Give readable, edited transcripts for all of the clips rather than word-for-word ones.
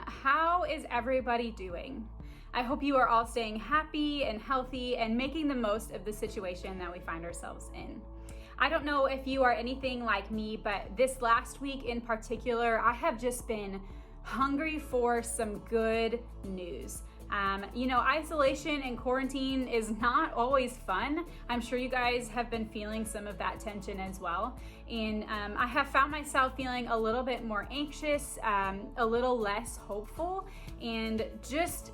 How is everybody doing? I hope you are all staying happy and healthy and making the most of the situation that we find ourselves in. I don't know if you are anything like me, but this last week in particular, I have just been hungry for some good news. Isolation and quarantine is not always fun. I'm sure you guys have been feeling some of that tension as well. And I have found myself feeling a little bit more anxious, a little less hopeful, and just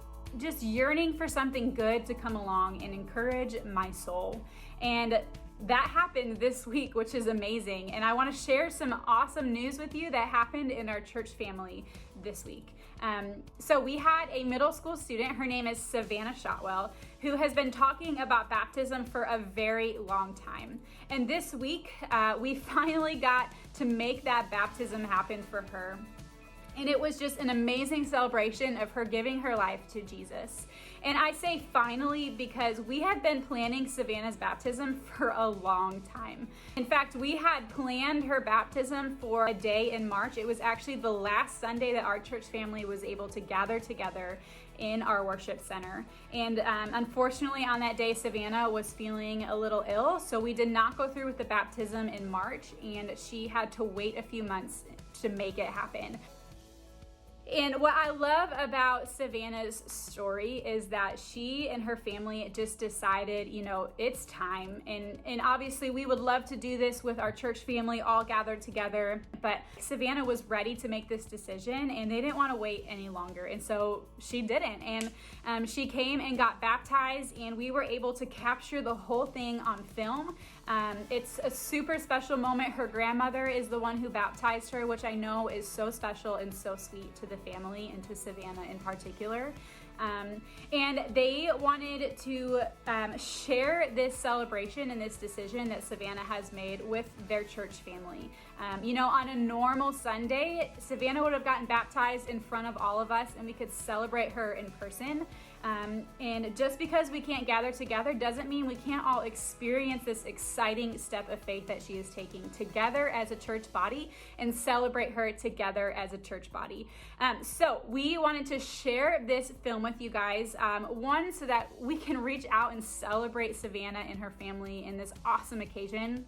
yearning for something good to come along and encourage my soul. And that happened this week, which is amazing. And I want to share some awesome news with you that happened in our church family this week. So we had a middle school student, her name is Savannah Shotwell, who has been talking about baptism for a very long time. And this week, we finally got to make that baptism happen for her. And it was just an amazing celebration of her giving her life to Jesus. And I say finally because we had been planning Savannah's baptism for a long time. In fact, we had planned her baptism for a day in March. It was actually the last Sunday that our church family was able to gather together in our worship center. And unfortunately on that day, Savannah was feeling a little ill, so we did not go through with the baptism in March, and she had to wait a few months to make it happen. And what I love about Savannah's story is that she and her family just decided, it's time. And obviously we would love to do this with our church family all gathered together, but Savannah was ready to make this decision and they didn't want to wait any longer. And so she didn't. And she came and got baptized, and we were able to capture the whole thing on film. It's a super special moment. Her grandmother is the one who baptized her, which I know is so special and so sweet to the family and to Savannah in particular. And they wanted to share this celebration and this decision that Savannah has made with their church family. On a normal Sunday, Savannah would have gotten baptized in front of all of us and we could celebrate her in person. And just because we can't gather together doesn't mean we can't all experience this exciting step of faith that she is taking together as a church body and celebrate her together as a church body. So we wanted to share this film with you guys, one, so that we can reach out and celebrate Savannah and her family in this awesome occasion,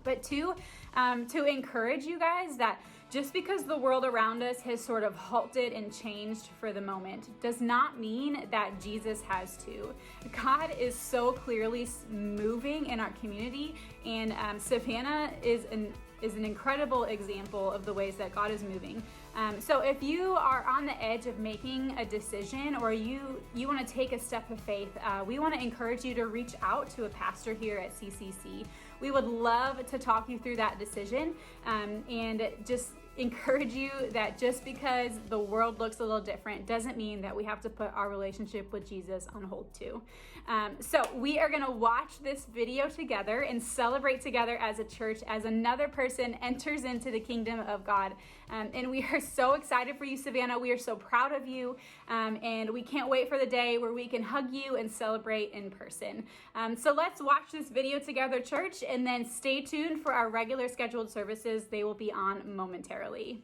but two, to encourage you guys that just because the world around us has sort of halted and changed for the moment does not mean that Jesus has to. God is so clearly moving in our community, and Savannah is an incredible example of the ways that God is moving. So if you are on the edge of making a decision, or you want to take a step of faith, we want to encourage you to reach out to a pastor here at CCC. We would love to talk you through that decision, and just encourage you that just because the world looks a little different doesn't mean that we have to put our relationship with Jesus on hold too. So we are going to watch this video together and celebrate together as a church as another person enters into the kingdom of God. And we are so excited for you, Savannah. We are so proud of you. And we can't wait for the day where we can hug you and celebrate in person. So let's watch this video together, church, and then stay tuned for our regular scheduled services. They will be on momentarily.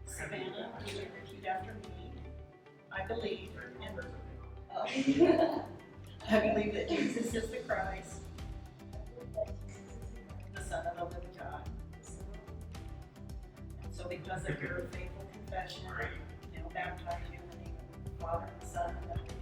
Savannah, you will repeat after me. I believe I believe that Jesus is the Christ, the Son of the living God. So because of your faithful confession, I now baptize you in the name of the Father, and the Son, and the Holy